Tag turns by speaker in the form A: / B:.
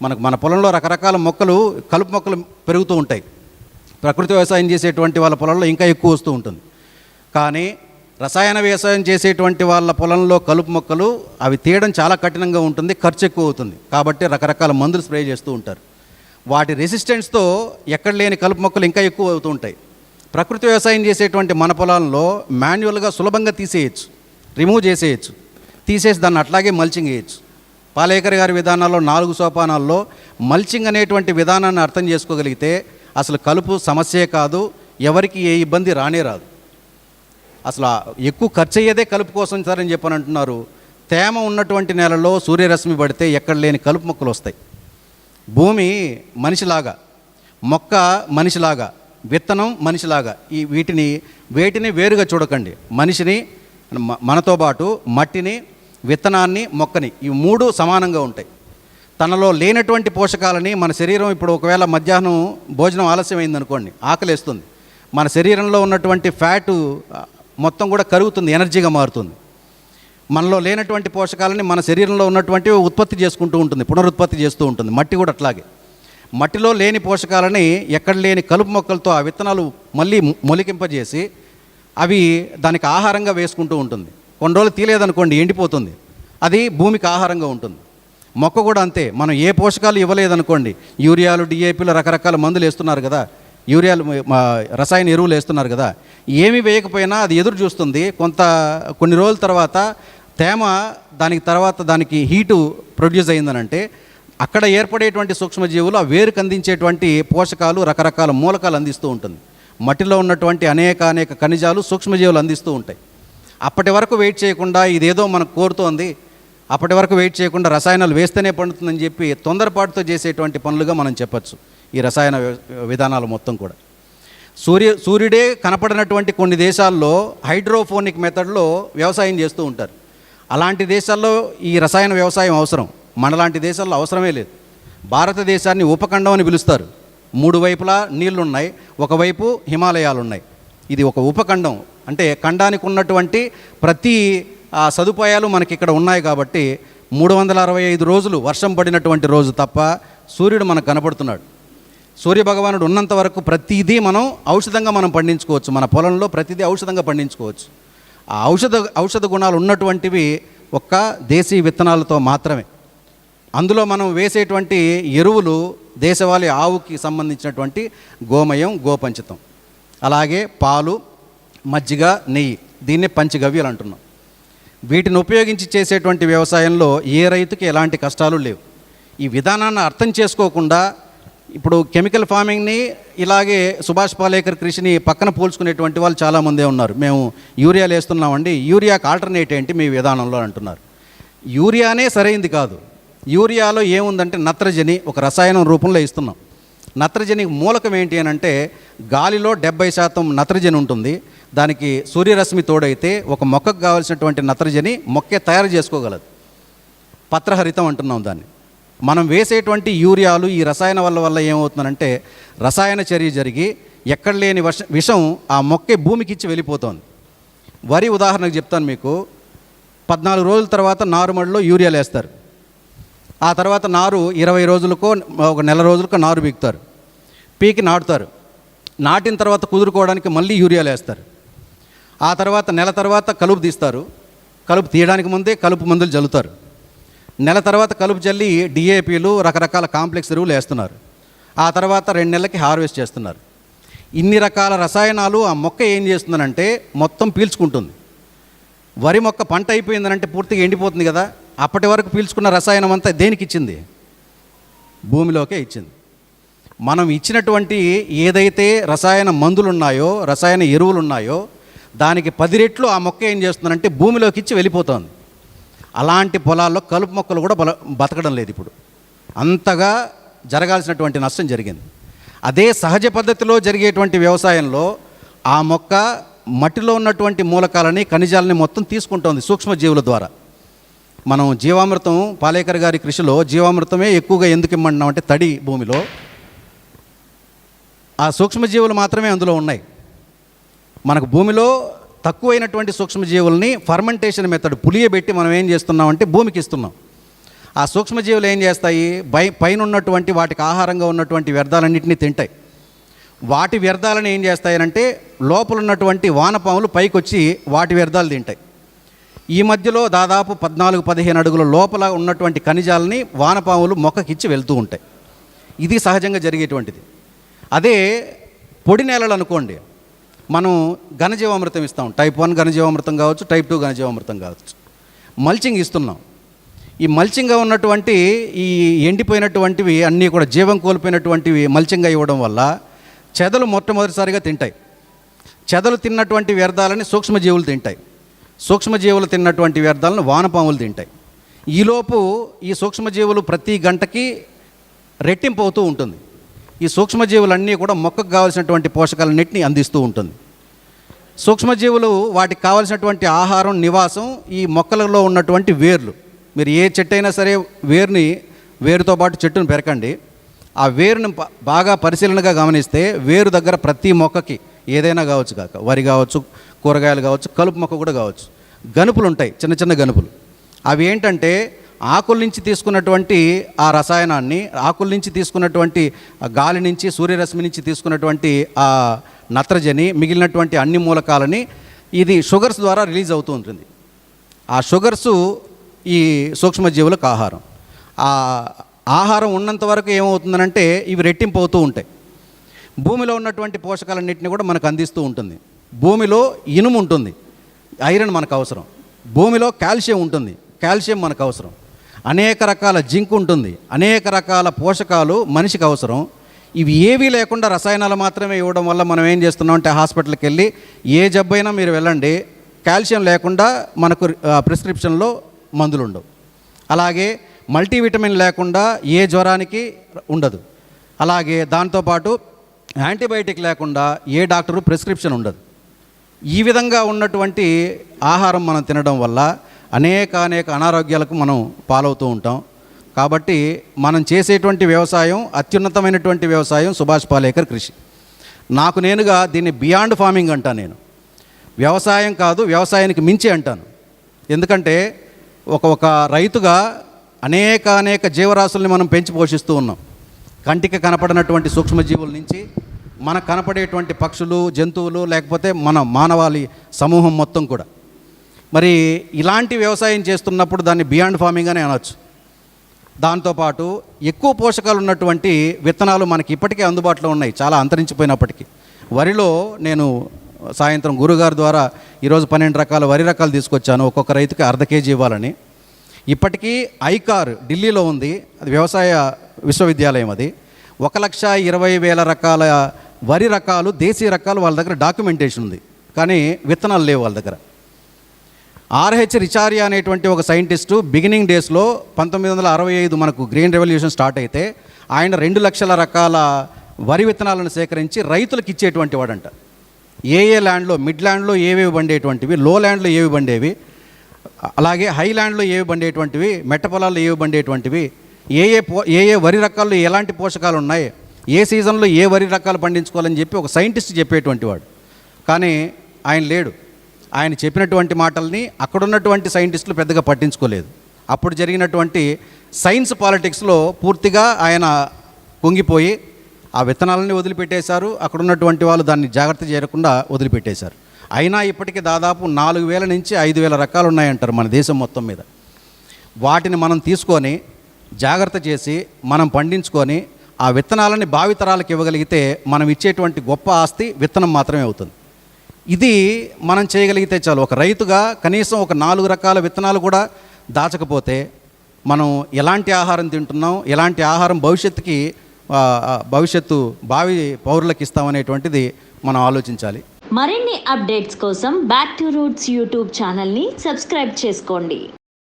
A: మన పొలంలో రకరకాల మొక్కలు, కలుపు మొక్కలు పెరుగుతూ ఉంటాయి. ప్రకృతి వ్యవసాయం చేసేటువంటి వాళ్ళ పొలంలో ఇంకా ఎక్కువ వస్తూ ఉంటుంది. కానీ రసాయన వ్యవసాయం చేసేటువంటి వాళ్ళ పొలంలో కలుపు మొక్కలు అవి తీయడం చాలా కఠినంగా ఉంటుంది, ఖర్చు ఎక్కువ అవుతుంది. కాబట్టి రకరకాల మందులు స్ప్రే చేస్తూ ఉంటారు. వాటి రెసిస్టెన్స్తో ఎక్కడ లేని కలుపు మొక్కలు ఇంకా ఎక్కువ అవుతూ ఉంటాయి. ప్రకృతి వ్యవసాయం చేసేటువంటి మన పొలాల్లో మాన్యువల్గా సులభంగా తీసేయచ్చు, రిమూవ్ చేసేయచ్చు, తీసేసి దాన్ని అట్లాగే మల్చింగ్ వేయచ్చు. పాలేకర్ గారి విధానాల్లో 4 సోపానాల్లో మల్చింగ్ అనేటువంటి విధానాన్ని అర్థం చేసుకోగలిగితే అసలు కలుపు సమస్యే కాదు, ఎవరికి ఏ ఇబ్బంది రానే రాదు. అసలు ఎక్కువ ఖర్చు అయ్యేదే కలుపు కోసం సార్ అని చెప్పని అంటున్నారు. తేమ ఉన్నటువంటి నేలలో సూర్యరశ్మి పడితే ఎక్కడ లేని కలుపు మొక్కలు వస్తాయి. భూమి మనిషిలాగా, మొక్క మనిషిలాగా, విత్తనం మనిషిలాగా, వేటిని వేరుగా చూడకండి. మనిషిని, మనతో పాటు మట్టిని, విత్తనాన్ని, మొక్కని, ఈ 3 సమానంగా ఉంటాయి. తనలో లేనటువంటి పోషకాలని మన శరీరం, ఇప్పుడు ఒకవేళ మధ్యాహ్నం భోజనం ఆలస్యమైందనుకోండి, ఆకలేస్తుంది, మన శరీరంలో ఉన్నటువంటి ఫ్యాటు మొత్తం కూడా కరుగుతుంది, ఎనర్జీగా మారుతుంది. మనలో లేనటువంటి పోషకాలని మన శరీరంలో ఉన్నటువంటి ఉత్పత్తి చేసుకుంటూ ఉంటుంది, పునరుత్పత్తి చేస్తూ ఉంటుంది. మట్టి కూడా అట్లాగే మట్టిలో లేని పోషకాలని ఎక్కడ లేని కలుపు మొక్కలతో ఆ విత్తనాలు మళ్ళీ మొలికింపజేసి అవి దానికి ఆహారంగా వేసుకుంటూ ఉంటుంది. కొన్ని రోజులు తీయలేదనుకోండి, ఎండిపోతుంది, అది భూమికి ఆహారంగా ఉంటుంది. మొక్క కూడా అంతే. మనం ఏ పోషకాలు ఇవ్వలేదనుకోండి, యూరియాలు, డిఏపీలు, రకరకాల మందులు వేస్తున్నారు కదా, యూరియాలు, రసాయన ఎరువులు వేస్తున్నారు కదా, ఏమి వేయకపోయినా అది ఎదురు చూస్తుంది. కొన్ని రోజుల తర్వాత తేమ దానికి హీటు ప్రొడ్యూస్ అయిందనంటే అక్కడ ఏర్పడేటువంటి సూక్ష్మజీవులు ఆ వేరుకు అందించేటువంటి పోషకాలు, రకరకాల మూలకాలు అందిస్తూ ఉంటుంది. మట్టిలో ఉన్నటువంటి అనేక ఖనిజాలు సూక్ష్మజీవులు అందిస్తూ ఉంటాయి. అప్పటి వరకు వెయిట్ చేయకుండా ఇదేదో మనకు కోరుతోంది, అప్పటి వరకు వెయిట్ చేయకుండా రసాయనాలు వేస్తేనే పండుతుందని చెప్పి తొందరపాటుతో చేసేటువంటి పనులుగా మనం చెప్పచ్చు ఈ రసాయన విధానాలు మొత్తం కూడా. సూర్యుడే కనపడినటువంటి కొన్ని దేశాల్లో హైడ్రోఫోనిక్ మెథడ్లో వ్యవసాయం చేస్తూ ఉంటారు. అలాంటి దేశాల్లో ఈ రసాయన వ్యవసాయం అవసరం, మనలాంటి దేశాల్లో అవసరమే లేదు. భారతదేశాన్ని ఉపఖండం అని పిలుస్తారు. 3 వైపులా నీళ్లున్నాయి, ఒకవైపు హిమాలయాలు ఉన్నాయి. ఇది ఒక ఉపఖండం, అంటే ఖండానికి ఉన్నటువంటి ప్రతి సదుపాయాలు మనకి ఇక్కడ ఉన్నాయి. కాబట్టి 365 రోజులు వర్షం పడినటువంటి రోజు తప్ప సూర్యుడు మనకు కనపడుతున్నాడు. సూర్యభగవానుడు ఉన్నంత వరకు ప్రతిదీ మనం ఔషధంగా మనం పండించుకోవచ్చు. మన పొలంలో ప్రతిదీ ఔషధంగా పండించుకోవచ్చు. ఆ ఔషధ గుణాలు ఉన్నటువంటివి ఒక్క దేశీ విత్తనాలతో మాత్రమే. అందులో మనం వేసేటువంటి ఎరువులు దేశవాళీ ఆవుకి సంబంధించినటువంటి గోమయం, గోపంచతం, అలాగే పాలు, మజ్జిగ, నెయ్యి, దీన్నే పంచగవ్యలు అంటున్నాం. వీటిని ఉపయోగించి చేసేటువంటి వ్యవసాయంలో ఏ రైతుకి ఎలాంటి కష్టాలు లేవు. ఈ విధానాన్ని అర్థం చేసుకోకుండా ఇప్పుడు కెమికల్ ఫార్మింగ్ని, ఇలాగే సుభాష్ పాలేకర్ కృషిని పక్కన పోల్చుకునేటువంటి వాళ్ళు చాలామందే ఉన్నారు. మేము యూరియాలు వేస్తున్నామండి, యూరియాకి ఆల్టర్నేట్ ఏంటి మీ విధానంలో అంటున్నారు. యూరియానే సరైంది కాదు. యూరియాలో ఏముందంటే నత్రజని ఒక రసాయనం రూపంలో ఇస్తున్నాం. నత్రజని మూలకం ఏంటి అని అంటే గాలిలో 70% నత్రజని ఉంటుంది. దానికి సూర్యరశ్మి తోడైతే ఒక మొక్కకు కావాల్సినటువంటి నత్రజని మొక్కే తయారు చేసుకోగలదు. పత్రహరితం అంటున్నాం దాన్ని. మనం వేసేటువంటి యూరియాలు ఈ రసాయన వల్ల ఏమవుతుందంటే రసాయన చర్య జరిగి ఎక్కడ లేని విషం ఆ మొక్కే భూమికి ఇచ్చి వెళ్ళిపోతుంది. వరి ఉదాహరణకు చెప్తాను మీకు. 14 రోజుల తర్వాత నారుమడిలో యూరియాలు వేస్తారు. ఆ తర్వాత నారు 20 రోజులకో ఒక నెల రోజులకో నారు పీకుతారు, పీకి నాటుతారు. నాటిన తర్వాత కుదురుకోవడానికి మళ్ళీ యూరియాలు వేస్తారు. ఆ తర్వాత నెల తర్వాత కలుపు తీస్తారు. కలుపు తీయడానికి ముందే కలుపు మందులు జల్లుతారు. నెల తర్వాత కలుపు జల్లి డిఏపీలు, రకరకాల కాంప్లెక్స్ ఎరువులు వేస్తున్నారు. ఆ తర్వాత 2 నెలలకి హార్వెస్ట్ చేస్తున్నారు. ఇన్ని రకాల రసాయనాలు ఆ మొక్క ఏం చేస్తుందనంటే మొత్తం పీల్చుకుంటుంది. వరి మొక్క పంట అయిపోయిందనంటే పూర్తిగా ఎండిపోతుంది కదా. అప్పటి వరకు పీల్చుకున్న రసాయనం అంతా దేనికి ఇచ్చింది? భూమిలోకే ఇచ్చింది. మనం ఇచ్చినటువంటి ఏదైతే రసాయన మందులు ఉన్నాయో, రసాయన ఎరువులు ఉన్నాయో, దానికి 10 రెట్లు ఆ మొక్క ఏం చేస్తుందంటే భూమిలోకి ఇచ్చి వెళ్ళిపోతుంది. అలాంటి పొలాల్లో కలుపు మొక్కలు కూడా బతకడం లేదు. ఇప్పుడు అంతగా జరగాల్సినటువంటి నష్టం జరిగింది. అదే సహజ పద్ధతిలో జరిగేటువంటి వ్యవసాయంలో ఆ మొక్క మట్టిలో ఉన్నటువంటి మూలకాలని, ఖనిజాలని మొత్తం తీసుకుంటోంది సూక్ష్మజీవుల ద్వారా. మనం జీవామృతం, పాలేకర్ గారి కృషిలో జీవామృతమే ఎక్కువగా ఎందుకు ఇమ్మంటున్నామంటే తడి భూమిలో ఆ సూక్ష్మజీవులు మాత్రమే అందులో ఉన్నాయి. మనకు భూమిలో తక్కువైనటువంటి సూక్ష్మజీవుల్ని ఫర్మెంటేషన్ మెథడ్ పులియబెట్టి మనం ఏం చేస్తున్నామంటే భూమికి ఇస్తున్నాం. ఆ సూక్ష్మజీవులు ఏం చేస్తాయి, పైన ఉన్నటువంటి వాటికి ఆహారంగా ఉన్నటువంటి వ్యర్థాలన్నింటినీ తింటాయి. వాటి వ్యర్థాలను ఏం చేస్తాయనంటే లోపల ఉన్నటువంటి వానపాములు పైకి వచ్చి వాటి వ్యర్థాలు తింటాయి. ఈ మధ్యలో దాదాపు 14-15 అడుగుల లోపల ఉన్నటువంటి ఖనిజాలని వానపాములు మొక్కకిచ్చి వెళ్తూ ఉంటాయి. ఇది సహజంగా జరిగేటువంటిది. అదే పొడి నేలలు అనుకోండి, మనం ఘనజీవామృతం ఇస్తాం. టైప్ 1 ఘనజీవామృతం కావచ్చు, టైప్ 2 ఘనజీవామృతం కావచ్చు. మల్చింగ్ ఇస్తున్నాం. ఈ మల్చింగ్గా ఉన్నటువంటి ఈ ఎండిపోయినటువంటివి అన్నీ కూడా జీవం కోల్పోయినటువంటివి మల్చింగ్గా ఇవ్వడం వల్ల చెదలు మొట్టమొదటిసారిగా తింటాయి. చెదలు తిన్నటువంటి వ్యర్థాలని సూక్ష్మజీవులు తింటాయి. సూక్ష్మజీవులు తిన్నటువంటి వ్యర్థాలను వానపాములు తింటాయి. ఈలోపు ఈ సూక్ష్మజీవులు ప్రతి గంటకి రెట్టింపు అవుతూ ఉంటుంది. ఈ సూక్ష్మజీవులన్నీ కూడా మొక్కకు కావాల్సినటువంటి పోషకాలన్నింటినీ అందిస్తూ ఉంటుంది. సూక్ష్మజీవులు వాటికి కావాల్సినటువంటి ఆహారం, నివాసం ఈ మొక్కలలో ఉన్నటువంటి వేర్లు. మీరు ఏ చెట్టు అయినా సరే వేరుతో పాటు చెట్టును పెరకండి. ఆ వేరును బాగా పరిశీలనగా గమనిస్తే వేరు దగ్గర ప్రతి మొక్కకి ఏదైనా కావచ్చు కాక, వరి కావచ్చు, కూరగాయలు కావచ్చు, కలుపు మొక్క కూడా కావచ్చు, గనుపులు ఉంటాయి, చిన్న చిన్న గనుపులు. అవి ఏంటంటే ఆకుల నుంచి తీసుకున్నటువంటి ఆ రసాయనాన్ని, ఆకుల నుంచి తీసుకున్నటువంటి గాలి నుంచి, సూర్యరశ్మి నుంచి తీసుకున్నటువంటి ఆ నత్రజని, మిగిలినటువంటి అన్ని మూలకాలని ఇది షుగర్స్ ద్వారా రిలీజ్ అవుతూ ఉంటుంది. ఆ షుగర్సు ఈ సూక్ష్మజీవులకు ఆహారం. ఆ ఆహారం ఉన్నంత వరకు ఏమవుతుందనంటే ఇవి రెట్టింపు అవుతూ ఉంటాయి. భూమిలో ఉన్నటువంటి పోషకాలన్నింటినీ కూడా మనకు అందిస్తూ ఉంటుంది. భూమిలో ఇనుము ఉంటుంది, ఐరన్ మనకు అవసరం. భూమిలో కాల్షియం ఉంటుంది, కాల్షియం మనకు అవసరం. అనేక రకాల జింక్ ఉంటుంది, అనేక రకాల పోషకాలు మనిషికి అవసరం. ఇవి ఏవీ లేకుండా రసాయనాలు మాత్రమే ఇవ్వడం వల్ల మనం ఏం చేస్తున్నాం అంటే హాస్పిటల్కి వెళ్ళి ఏ జబ్బైనా మీరు వెళ్ళండి, కాల్షియం లేకుండా మనకు ప్రిస్క్రిప్షన్లో మందులు ఉండవు. అలాగే మల్టీవిటమిన్ లేకుండా ఏ జ్వరానికి ఉండదు. అలాగే దాంతోపాటు యాంటీబయాటిక్ లేకుండా ఏ డాక్టరు ప్రిస్క్రిప్షన్ ఉండదు. ఈ విధంగా ఉన్నటువంటి ఆహారం మనం తినడం వల్ల అనేక అనారోగ్యాలకు మనం పాలవుతూ ఉంటాం. కాబట్టి మనం చేసేటువంటి వ్యవసాయం అత్యున్నతమైనటువంటి వ్యవసాయం సుభాష్ పాలేకర్ కృషి. నాకు నేనుగా దీన్ని బియాండ్ ఫార్మింగ్ అంటాను. నేను వ్యవసాయం కాదు, వ్యవసాయానికి మించి అంటాను. ఎందుకంటే ఒక రైతుగా అనేక జీవరాశుల్ని మనం పెంచి పోషిస్తూ ఉన్నాం. కంటికి కనపడినటువంటి సూక్ష్మజీవుల నుంచి మనకు కనపడేటువంటి పక్షులు, జంతువులు, లేకపోతే మన మానవాళి సమూహం మొత్తం కూడా. మరి ఇలాంటి వ్యవసాయం చేస్తున్నప్పుడు దాన్ని బియాండ్ ఫార్మింగ్ అని అనొచ్చు. దాంతోపాటు ఎక్కువ పోషకాలు ఉన్నటువంటి విత్తనాలు మనకి ఇప్పటికే అందుబాటులో ఉన్నాయి, చాలా అంతరించిపోయినప్పటికీ. వరిలో నేను సాయంత్రం గురుగారి ద్వారా ఈరోజు 12 రకాల వరి రకాలు తీసుకొచ్చాను, ఒక్కొక్క రైతుకి 1/2 కేజీ ఇవ్వాలని. ఇప్పటికీ ఐకార్ ఢిల్లీలో ఉంది, అది వ్యవసాయ విశ్వవిద్యాలయం. అది 1,20,000 రకాల వరి రకాలు, దేశీయ రకాలు వాళ్ళ దగ్గర డాక్యుమెంటేషన్ ఉంది, కానీ విత్తనాలు లేవు వాళ్ళ దగ్గర. ఆర్హెచ్ రిచారియా అనేటువంటి ఒక సైంటిస్టు బిగినింగ్ డేస్లో 1965 మనకు గ్రీన్ రెవల్యూషన్ స్టార్ట్ అయితే ఆయన 2 లక్షల రకాల వరి విత్తనాలను సేకరించి రైతులకు ఇచ్చేటువంటి వాడంట. ఏ ల్యాండ్లో, మిడ్ ల్యాండ్లో ఏవేవి పండేటువంటివి, లో ల్యాండ్లో ఏవి పండేవి, అలాగే హై ల్యాండ్లో ఏవి పండేటువంటివి, మెట్ట పొలాల్లో ఏవి పండేటువంటివి, ఏ వరి రకాల్లో ఎలాంటి పోషకాలు ఉన్నాయి, ఏ సీజన్లో ఏ వరి రకాలు పండించుకోవాలని చెప్పి ఒక సైంటిస్ట్ చెప్పేటువంటి వాడు. కానీ ఆయన లేడు. ఆయన చెప్పినటువంటి మాటల్ని అక్కడున్నటువంటి సైంటిస్టులు పెద్దగా పట్టించుకోలేదు. అప్పుడు జరిగినటువంటి సైన్స్ పాలిటిక్స్లో పూర్తిగా ఆయన కుంగిపోయి ఆ విత్తనాలని వదిలిపెట్టేశారు. అక్కడున్నటువంటి వాళ్ళు దాన్ని జాగ్రత్త చేయకుండా వదిలిపెట్టేశారు. అయినా ఇప్పటికీ దాదాపు 4,000 నుంచి 5,000 రకాలు ఉన్నాయంటారు మన దేశం మొత్తం మీద. వాటిని మనం తీసుకొని జాగ్రత్త చేసి మనం పండించుకొని ఆ విత్తనాలని భావితరాలకు ఇవ్వగలిగితే మనం ఇచ్చేటువంటి గొప్ప ఆస్తి విత్తనం మాత్రమే అవుతుంది. ఇది మనం చేయగలిగితే చాలు. ఒక రైతుగా కనీసం ఒక 4 రకాల విత్తనాలు కూడా దాచకపోతే మనం ఎలాంటి ఆహారం తింటున్నాం, ఎలాంటి ఆహారం భవిష్యత్తు భావి పౌరులకు ఇస్తామనేటువంటిది మనం ఆలోచించాలి.
B: మరిన్ని అప్డేట్స్ కోసం బ్యాక్ టు రూట్స్ యూట్యూబ్ ఛానల్ని సబ్స్క్రైబ్ చేసుకోండి.